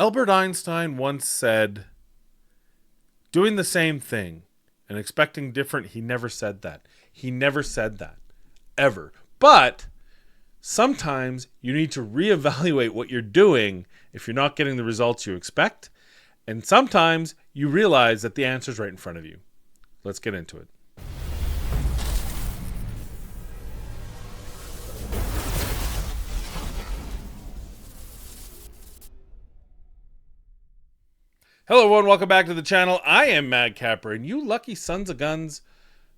Albert Einstein once said, doing the same thing and expecting different, he never said that. He never said that. Ever. But sometimes you need to reevaluate what you're doing if you're not getting the results you expect. And sometimes you realize that the answer is right in front of you. Let's get into it. Hello everyone, welcome back to the channel. I am Mad Capper, and you lucky sons of guns,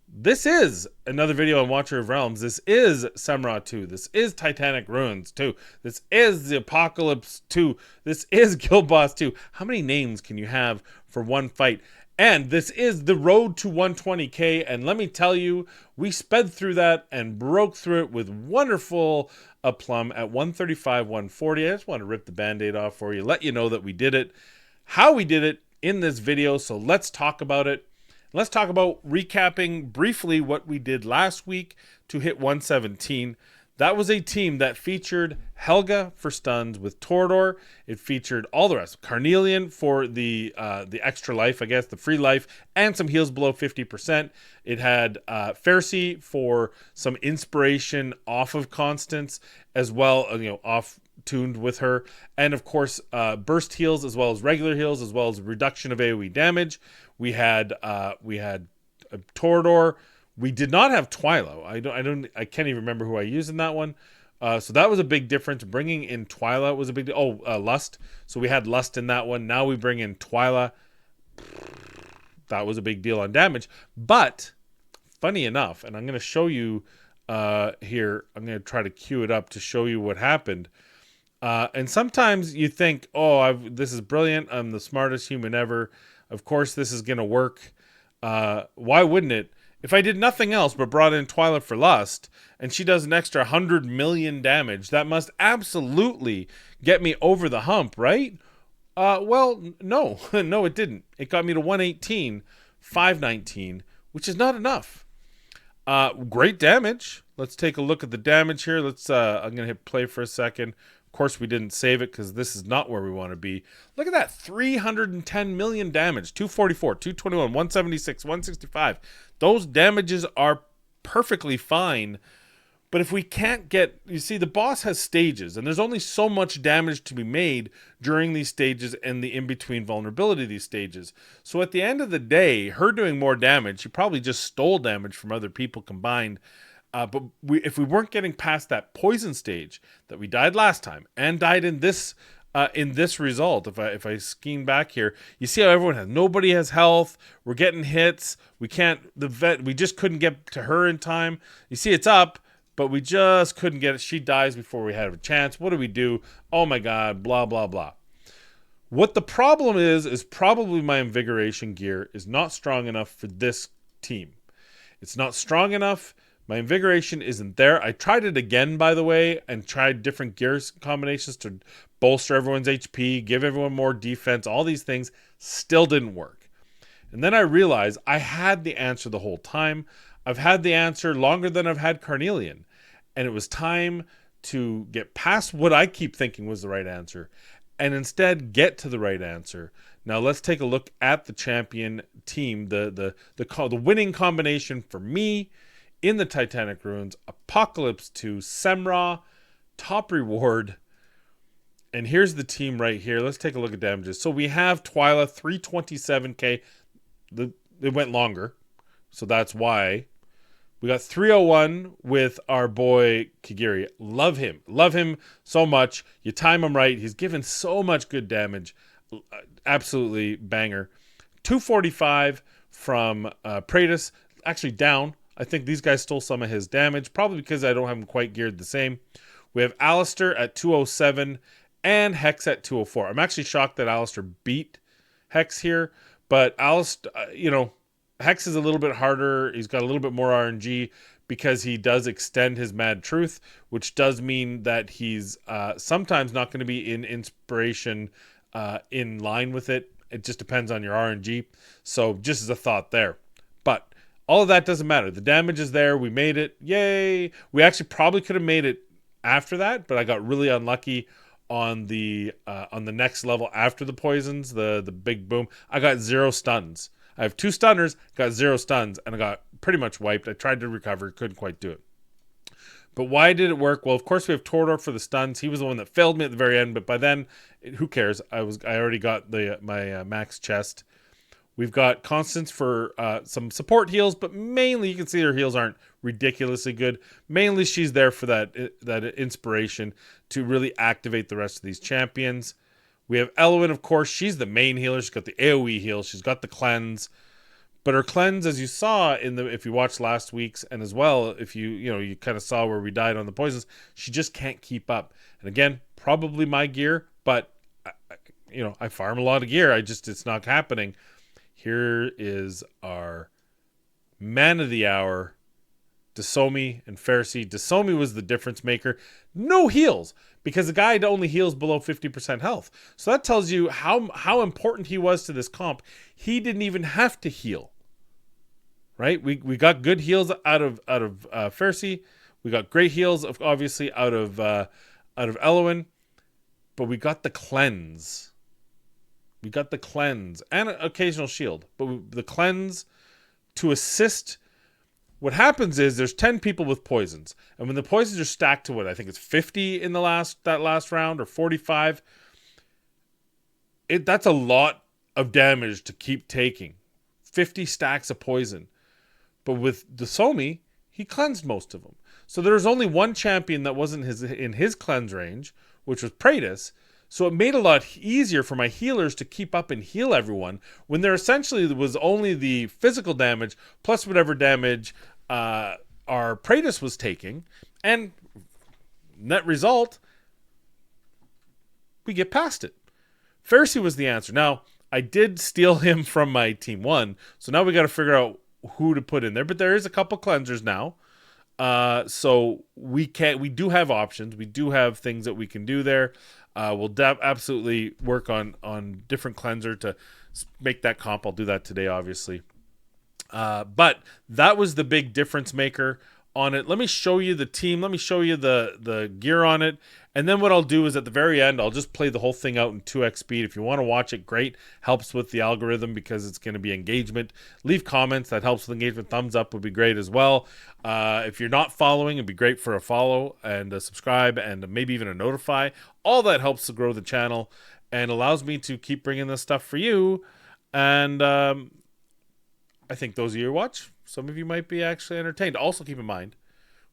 this is another video on Watcher of Realms. This is Semrah 2. This is Titanic Ruins 2. This is the Apocalypse 2. This is Guild Boss 2. How many names can you have for one fight? And this is the road to 120k, and let me tell you, we sped through that and broke through it with wonderful aplomb at 135, 140. I just want to rip the band-aid off for you, let you know that we did it, how we did it in this video. So let's talk about it. Let's talk about recapping briefly what we did last week to hit 117. That was a team that featured Helga for stuns with Torador. It featured all the rest. Carnelian for the extra life, I guess, the free life, and some heals below 50%. It had Pharisee for some inspiration off of Constance, as well, off tuned with her, and of course burst heals as well as regular heals, as well as reduction of AoE damage. We had Torador. We did not have Twyla. I can't even remember who I used in that one. So that was a big difference. Bringing in Twyla was a big Lust. So we had Lust in that one. Now we bring in Twyla. That was a big deal on damage. But funny enough, and I'm going to show you here. I'm going to try to cue it up to show you what happened. And sometimes you think, this is brilliant. I'm the smartest human ever. Of course, this is going to work. Why wouldn't it? If I did nothing else but brought in Twyla for Lust, and she does an extra 100 million damage, that must absolutely get me over the hump, right? Well, no. No, it didn't. It got me to 118, 519, which is not enough. Great damage. Let's take a look at the damage here. I'm going to hit play for a second. Of course, we didn't save it because this is not where we want to be. Look at that, 310 million damage, 244, 221, 176, 165. Those damages are perfectly fine. But if we can't get, you see, the boss has stages, and there's only so much damage to be made during these stages and the in-between vulnerability of these stages. So at the end of the day, her doing more damage, she probably just stole damage from other people combined. But if we weren't getting past that poison stage that we died last time and died in this result, if I scheme back here, you see how nobody has health. We're getting hits. We just couldn't get to her in time. You see, it's up, but we just couldn't get it. She dies before we had a chance. What do we do? Oh my God, blah, blah, blah. What the problem is probably my invigoration gear is not strong enough for this team. It's not strong enough. My invigoration isn't there. I tried it again, by the way, and tried different gear combinations to bolster everyone's HP, give everyone more defense, all these things. Still didn't work. And then I realized I had the answer the whole time. I've had the answer longer than I've had Carnelian. And it was time to get past what I keep thinking was the right answer and instead get to the right answer. Now let's take a look at the champion team, the winning combination for me in the Titanic Ruins: Apocalypse 2, Semrah, top reward. And here's the team right here. Let's take a look at damages. So we have Twyla, 327k. It went longer, so that's why. We got 301 with our boy Kagiri. Love him so much. You time him right. He's given so much good damage. Absolutely banger. 245 from Praetus. Actually down. I think these guys stole some of his damage, probably because I don't have him quite geared the same. We have Alistair at 207 and Hex at 204. I'm actually shocked that Alistair beat Hex here, but Alistair, Hex is a little bit harder. He's got a little bit more RNG because he does extend his Mad Truth, which does mean that he's sometimes not going to be in inspiration in line with it. It just depends on your RNG. So just as a thought there. But all of that doesn't matter. The damage is there. We made it. Yay. We actually probably could have made it after that, but I got really unlucky on the next level after the poisons, the big boom. I got 0 stuns. I have 2 stunners, got 0 stuns, and I got pretty much wiped. I tried to recover, couldn't quite do it. But why did it work? Well, of course we have Torador for the stuns. He was the one that failed me at the very end, but by then, who cares? I already got my max chest. We've got Constance for some support heals, but mainly you can see her heals aren't ridiculously good. Mainly she's there for that inspiration to really activate the rest of these champions. We have Elwyn, of course. She's the main healer. She's got the AoE heal. She's got the cleanse. But her cleanse, as you saw if you watched last week's, and as well, if you kind of saw where we died on the poisons, she just can't keep up. And again, probably my gear, but I farm a lot of gear. It's not happening. Here is our man of the hour, Dasomi and Pharisee. Dasomi was the difference maker. No heals, because the guy only heals below 50% health. So that tells you how important he was to this comp. He didn't even have to heal. Right? We got good heals out of Pharisee. We got great heals, obviously, out of Elwyn. But we got the cleanse. We got the cleanse and an occasional shield. But the cleanse to assist. What happens is there's 10 people with poisons. And when the poisons are stacked to I think it's 50 in that last round, or 45. That's a lot of damage to keep taking. 50 stacks of poison. But with Dasomi, he cleansed most of them. So there's only one champion that wasn't in his cleanse range, which was Praetus. So it made it a lot easier for my healers to keep up and heal everyone when there essentially was only the physical damage plus whatever damage our Praetus was taking. And net result, we get past it. Pharisee was the answer. Now, I did steal him from my team 1, so now we got to figure out who to put in there. But there is a couple cleansers now. So we do have options. We do have things that we can do there. We'll absolutely work on different cleanser to make that comp. I'll do that today, obviously. But that was the big difference maker on it. Let me show you the team. Let me show you the gear on it. And then what I'll do is at the very end, I'll just play the whole thing out in 2x speed. If you want to watch it, great. Helps with the algorithm because it's going to be engagement. Leave comments. That helps with engagement. Thumbs up would be great as well. If you're not following, it'd be great for a follow and a subscribe and maybe even a notify. All that helps to grow the channel and allows me to keep bringing this stuff for you. And I think those of you who watch, some of you might be actually entertained. Also keep in mind,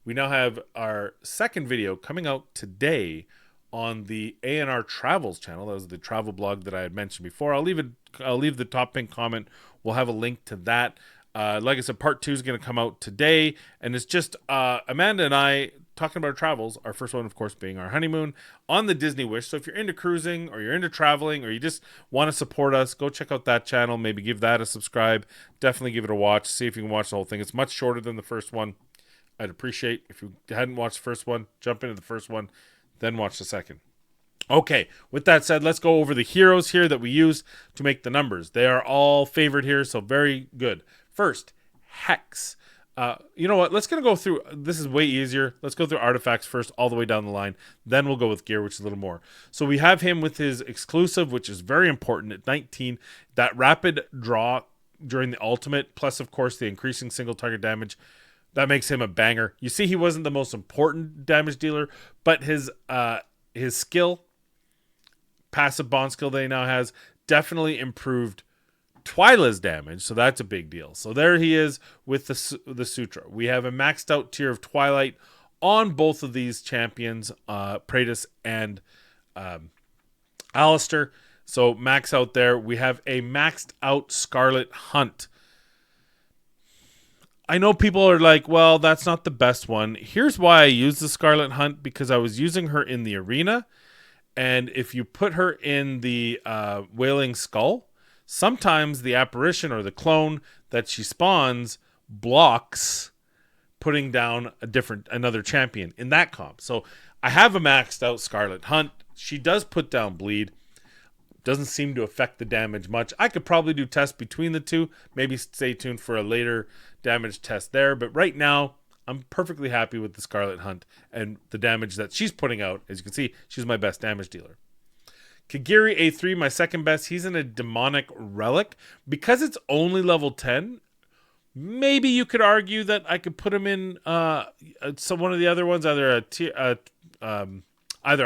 we now have our second video coming out today on the A&R Travels channel. That was the travel blog that I had mentioned before. I'll leave the top pin comment. We'll have a link to that. Like I said, part 2 is going to come out today, and it's just Amanda and I talking about our travels. Our first one, of course, being our honeymoon on the Disney Wish. So if you're into cruising or you're into traveling or you just want to support us, go check out that channel. Maybe give that a subscribe. Definitely give it a watch. See if you can watch the whole thing. It's much shorter than the first one. I'd appreciate if you hadn't watched the first one, jump into the first one, then watch the second. Okay, with that said, let's go over the heroes here that we use to make the numbers. They are all favored here, so very good. First, Hex. You know what? Let's go through. This is way easier. Let's go through artifacts first, all the way down the line. Then we'll go with gear, which is a little more. So we have him with his exclusive, which is very important at 19. That rapid draw during the ultimate, plus, of course, the increasing single target damage. That makes him a banger. You see, he wasn't the most important damage dealer, but his skill, passive bond skill that he now has, definitely improved Twyla's damage, so that's a big deal. So there he is with the Sutra. We have a maxed out tier of Twilight on both of these champions, Praetus and Alistair. So max out there. We have a maxed out Scarlet Hunt. I know people are like, well, that's not the best one. Here's why I use the Scarlet Hunt, because I was using her in the arena, and if you put her in the Wailing Skull, sometimes the apparition or the clone that she spawns blocks putting down another champion in that comp. So I have a maxed out Scarlet Hunt. She does put down bleed. Doesn't seem to affect the damage much. I could probably do tests between the two. Maybe stay tuned for a later damage test there. But right now, I'm perfectly happy with the Scarlet Hunt and the damage that she's putting out. As you can see, she's my best damage dealer. Kagiri A3, my second best. He's in a demonic relic. Because it's only level 10, maybe you could argue that I could put him in some one of the other ones, either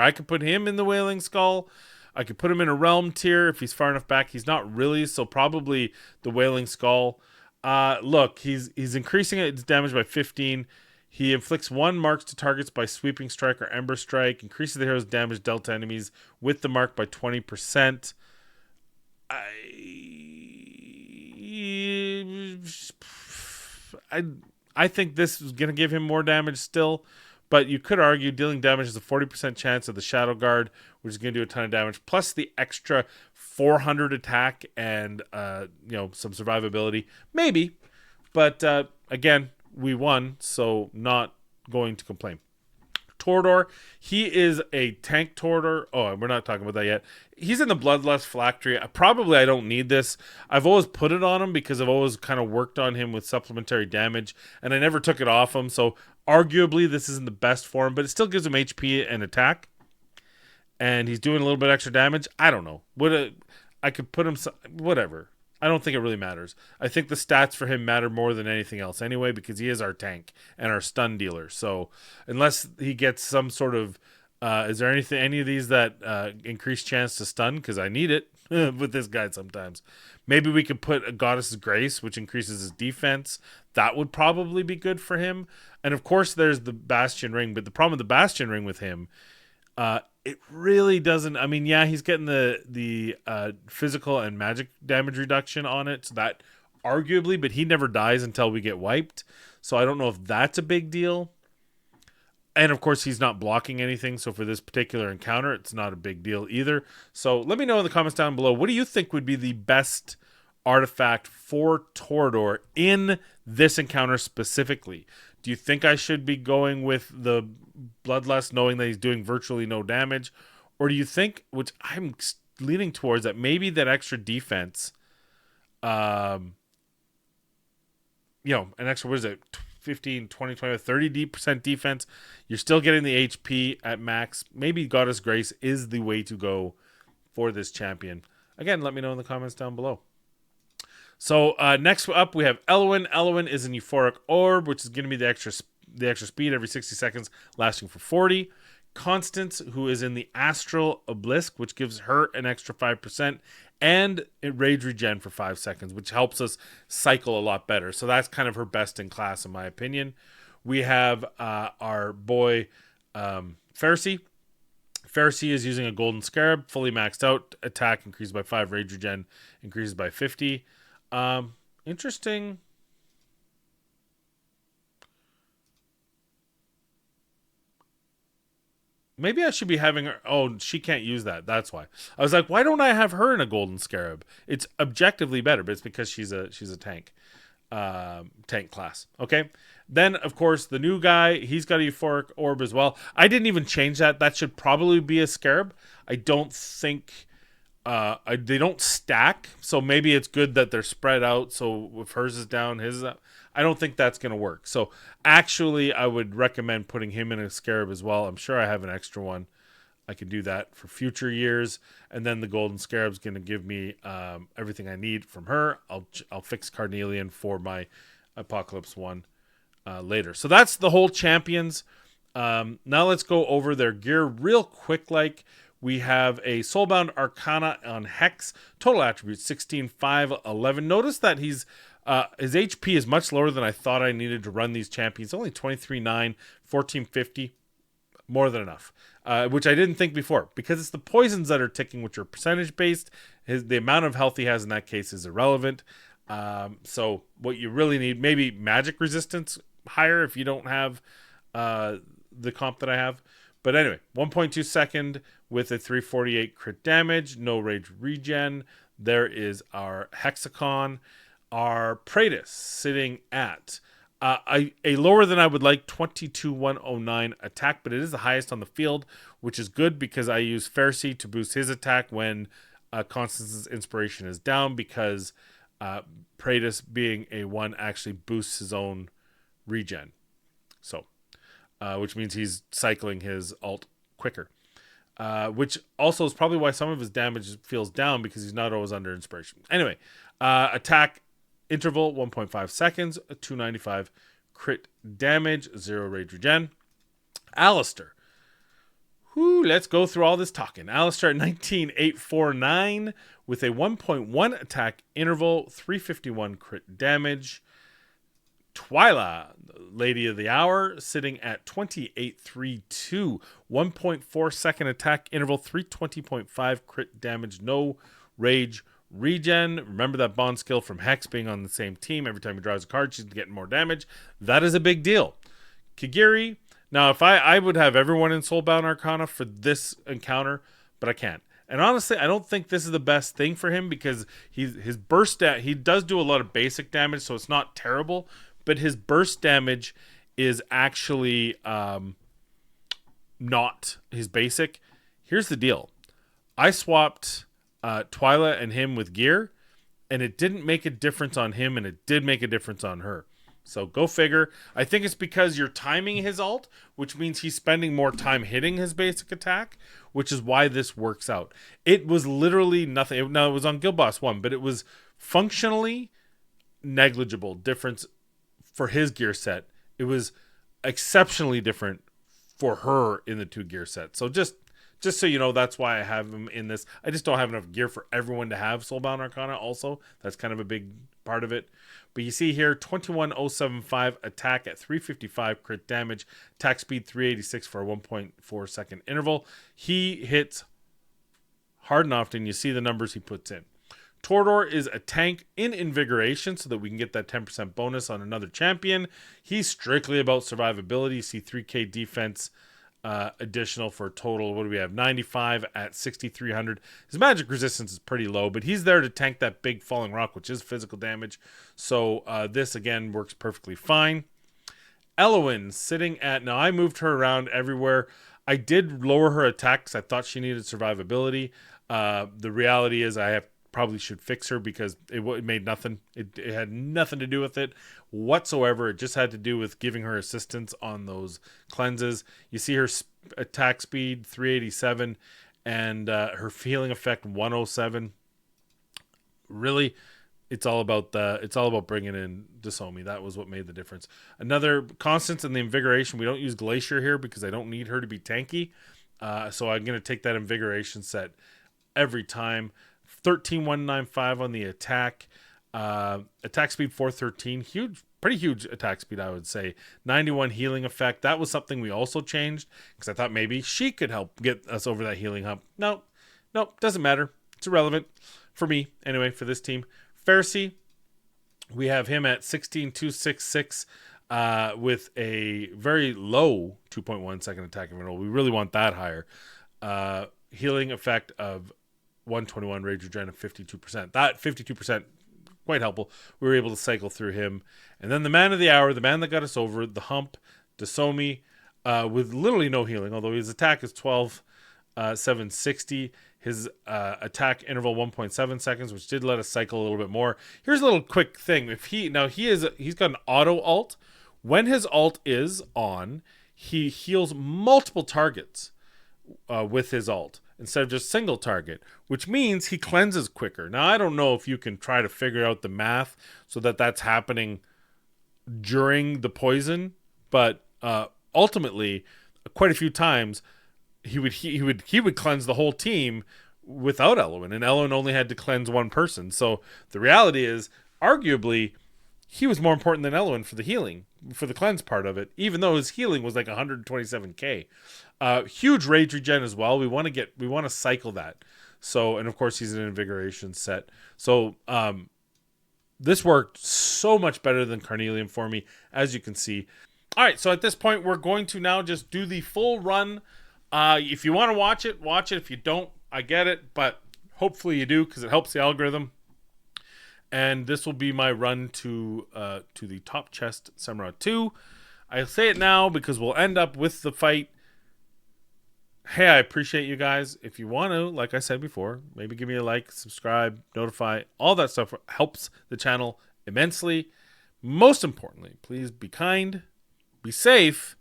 I could put him in the Wailing Skull, I could put him in a Realm tier if he's far enough back. He's not really, so probably the Wailing Skull. Look, he's increasing its damage by 15. He inflicts 1 marks to targets by Sweeping Strike or Ember Strike. Increases the hero's damage dealt to enemies with the mark by 20%. I think this is going to give him more damage still, but you could argue dealing damage is a 40% chance of the Shadow Guard, which is going to do a ton of damage, plus the extra 400 attack and some survivability. Maybe, but again, we won, so not going to complain. Torador, he is a tank Torador. Oh, we're not talking about that yet. He's in the Bloodlust Phylactery. Probably I don't need this. I've always put it on him because I've always kind of worked on him with supplementary damage, and I never took it off him. So arguably this isn't the best for him, but it still gives him HP and attack. And he's doing a little bit extra damage. I don't know. I could put him... Whatever. I don't think it really matters. I think the stats for him matter more than anything else anyway, because he is our tank and our stun dealer. So unless he gets some sort of... is there any of these that increase chance to stun? Because I need it with this guy sometimes. Maybe we could put a Goddess's Grace, which increases his defense. That would probably be good for him. And of course there's the Bastion Ring, but the problem with the Bastion Ring with him... it really doesn't. I mean, yeah, he's getting the physical and magic damage reduction on it, so that arguably, but he never dies until we get wiped. So I don't know if that's a big deal. And of course, he's not blocking anything. So for this particular encounter, it's not a big deal either. So let me know in the comments down below. What do you think would be the best artifact for Torador in this encounter specifically? Do you think I should be going with the Bloodlust, knowing that he's doing virtually no damage? Or do you think, which I'm leaning towards, that maybe that extra defense, an extra, what is it, 15, 20, 20, 30% defense, you're still getting the HP at max. Maybe Goddess Grace is the way to go for this champion. Again, let me know in the comments down below. So next up, we have Elwyn. Elwyn is an Euphoric Orb, which is going to be the extra speed every 60 seconds, lasting for 40. Constance, who is in the Astral Obelisk, which gives her an extra 5%, and it rage regen for 5 seconds, which helps us cycle a lot better. So that's kind of her best in class, in my opinion. We have our boy Pharisee. Pharisee is using a Golden Scarab, fully maxed out. Attack increased by 5, rage regen increases by 50. Interesting. Maybe I should be having her. Oh, she can't use that. That's why. I was like, why don't I have her in a Golden Scarab? It's objectively better, but it's because she's a tank. Tank class. Okay. Then, of course, the new guy, he's got a Euphoric Orb as well. I didn't even change that. That should probably be a Scarab. I don't think... they don't stack, so maybe it's good that they're spread out. So if hers is down, his is up. I don't think that's going to work. So actually, I would recommend putting him in a Scarab as well. I'm sure I have an extra one. I can do that for future years. And then the Golden Scarab's going to give me everything I need from her. I'll fix Carnelian for my Apocalypse one later. So that's the whole champions. Now let's go over their gear real quick. We have a Soulbound Arcana on Hex. Total attributes 16, 5, 11. Notice that his HP is much lower than I thought I needed to run these champions. Only 23, 9, 1450. More than enough. Which I didn't think before. Because it's the poisons that are ticking, which are percentage based. The amount of health he has in that case is irrelevant. So what you really need, maybe magic resistance higher if you don't have the comp that I have. But anyway, 1.2 second with a 348 crit damage, no rage regen. There is our Hexacon. Our Praetus sitting at a lower than I would like, 22,109 attack, but it is the highest on the field, which is good because I use Pharisee to boost his attack when Constance's inspiration is down, because Praetus being a 1 actually boosts his own regen. So, which means he's cycling his alt quicker. Which also is probably why some of his damage feels down, because he's not always under inspiration. Anyway, attack interval 1.5 seconds, 295 crit damage, 0 rage regen. Alistair. Let's go through all this talking. Alistair at 19,849 with a 1.1 attack interval, 351 crit damage. Twyla, Lady of the Hour, sitting at 2832, 1.4 second attack interval, 320.5 crit damage, no rage regen. Remember that bond skill from Hex being on the same team. Every time he draws a card, she's getting more damage. That is a big deal. Kagiri. Now, if I would have everyone in Soulbound Arcana for this encounter, but I can't. And honestly, I don't think this is the best thing for him, because his burst he does do a lot of basic damage, so it's not terrible. But his burst damage is actually not his basic. Here's the deal. I swapped Twyla and him with gear, and it didn't make a difference on him, and it did make a difference on her. So go figure. I think it's because you're timing his ult, which means he's spending more time hitting his basic attack, which is why this works out. It was literally nothing. Now, it was on Guild Boss 1, but it was functionally negligible difference for his gear set. It was exceptionally different for her in the 2 gear set. So just so you know, that's why I have him in this. I just don't have enough gear for everyone to have Soulbound Arcana also. That's kind of a big part of it. But you see here, 21,075 attack at 355 crit damage, attack speed 386 for a 1.4 second interval. He hits hard and often. You see the numbers he puts in. Tordor is a tank in Invigoration, so that we can get that 10% bonus on another champion. He's strictly about survivability. You see 3k defense additional for a total, what do we have, 95 at 6,300. His magic resistance is pretty low, but he's there to tank that big falling rock, which is physical damage. So this, again, works perfectly fine. Elowen sitting at, now I moved her around everywhere. I did lower her attack because I thought she needed survivability. The reality is I probably should fix her, because it made nothing. It had nothing to do with it whatsoever. It just had to do with giving her assistance on those cleanses. You see her attack speed 387 and her healing effect 107. Really, it's all about bringing in Dasomi. That was what made the difference. Another constants in the Invigoration. We don't use Glacier here because I don't need her to be tanky. So I'm going to take that Invigoration set every time. 13,195 on the attack. Attack speed 413. Pretty huge attack speed, I would say. 91 healing effect. That was something we also changed, because I thought maybe she could help get us over that healing hump. No, doesn't matter. It's irrelevant for me, anyway, for this team. Pharisee, we have him at 16,266 with a very low 2.1 second attack interval. We really want that higher. Healing effect of 121, rage regen of 52%. That 52%, quite helpful. We were able to cycle through him. And then the man of the hour, the man that got us over, the hump, Dasomi, with literally no healing, although his attack is 12,760. His attack interval 1.7 seconds, which did let us cycle a little bit more. Here's a little quick thing. He's got an auto ult. When his ult is on, he heals multiple targets with his ult, instead of just single target, which means he cleanses quicker. Now, I don't know if you can try to figure out the math so that that's happening during the poison, but ultimately, quite a few times, he would cleanse the whole team without Elowen, and Elowen only had to cleanse one person. So the reality is, arguably, he was more important than Elowen for the healing, for the cleanse part of it, even though his healing was like 127k. Huge rage regen as well. We want to cycle that. So, and of course he's an invigoration set. So this worked so much better than Carnelian for me, as you can see. All right, so at this point we're going to now just do the full run. If you want to watch it, watch it. If you don't, I get it, but hopefully you do, because it helps the algorithm. And this will be my run to the top chest Semrah 2. I'll say it now because we'll end up with the fight. Hey, I appreciate you guys. If you want to, like I said before, maybe give me a like, subscribe, notify. All that stuff helps the channel immensely. Most importantly, please be kind, Be safe.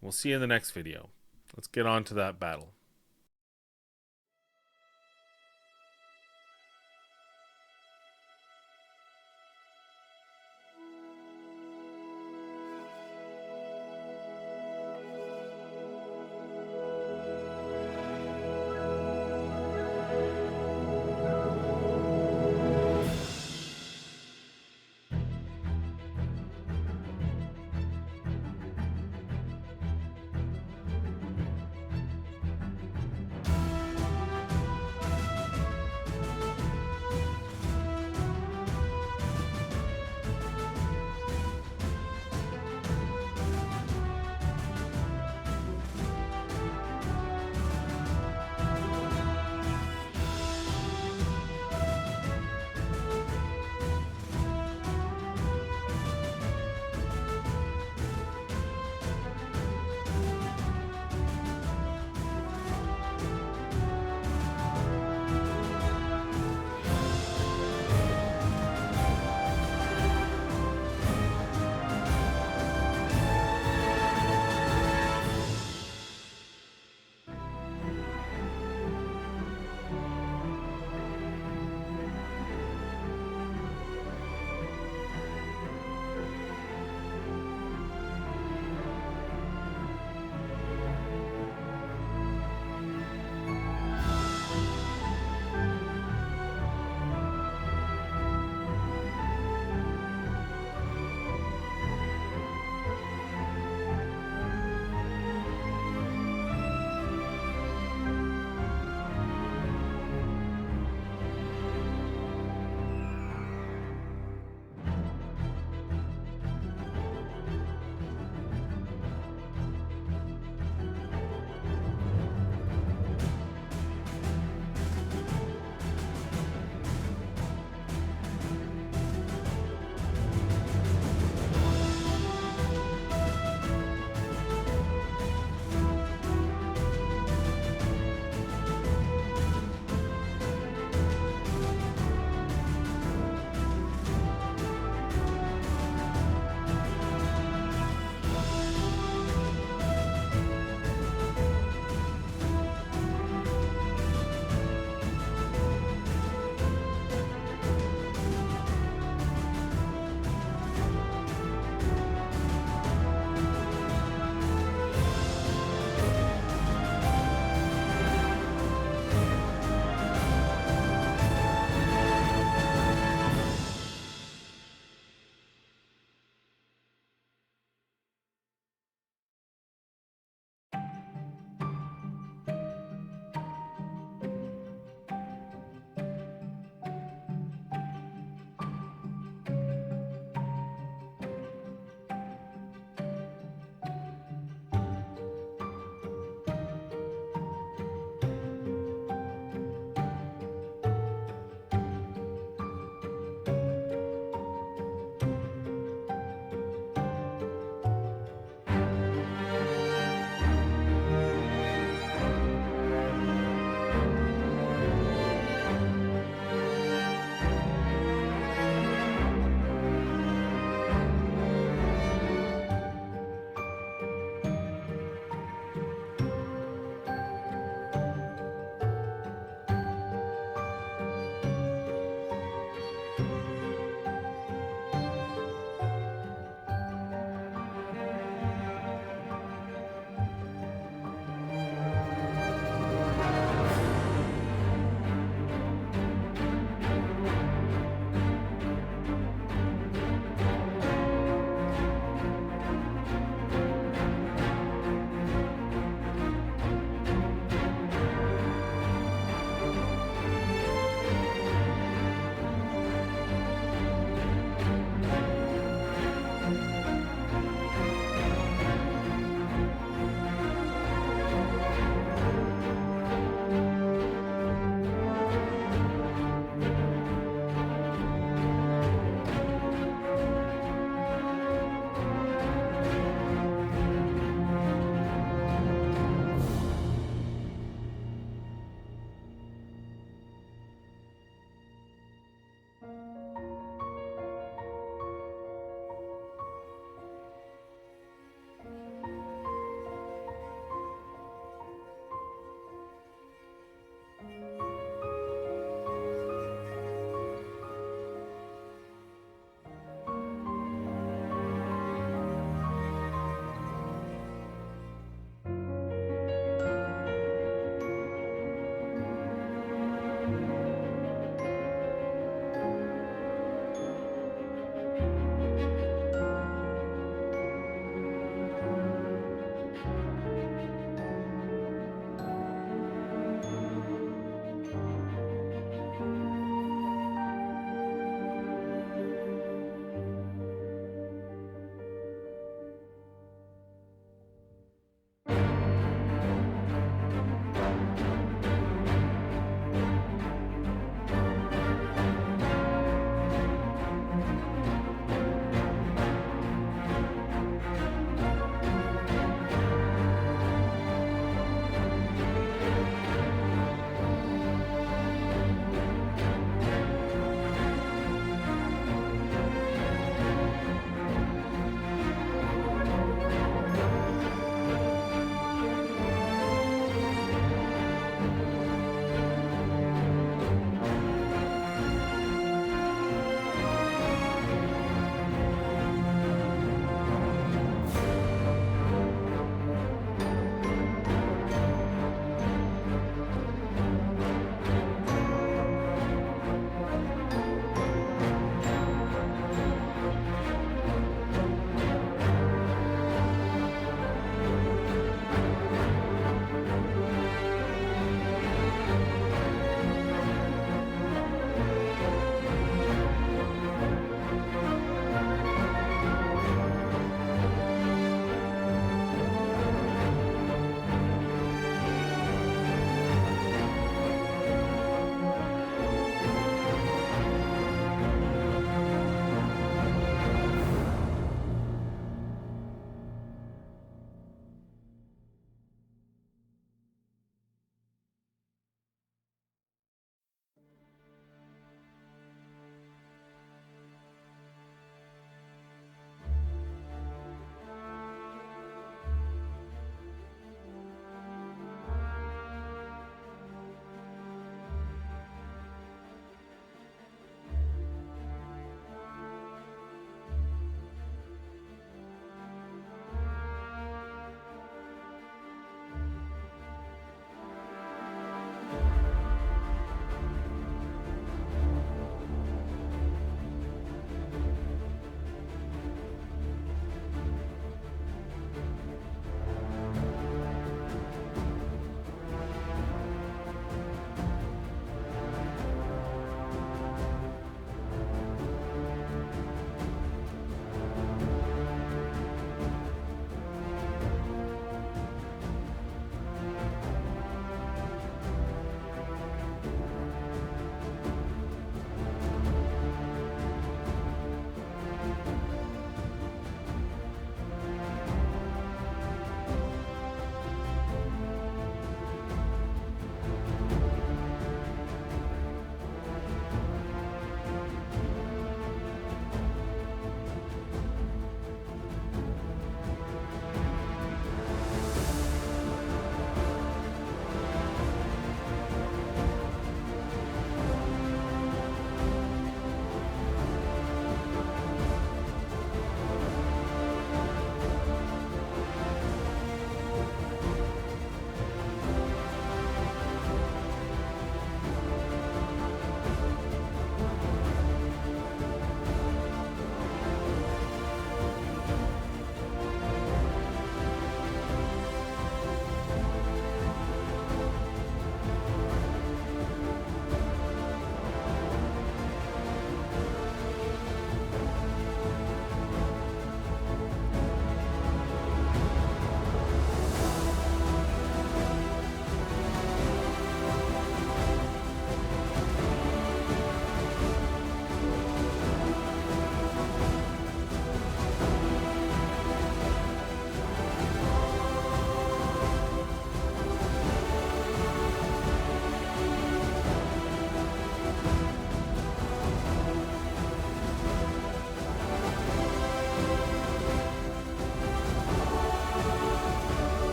We'll see you in the next video. Let's get on to that battle.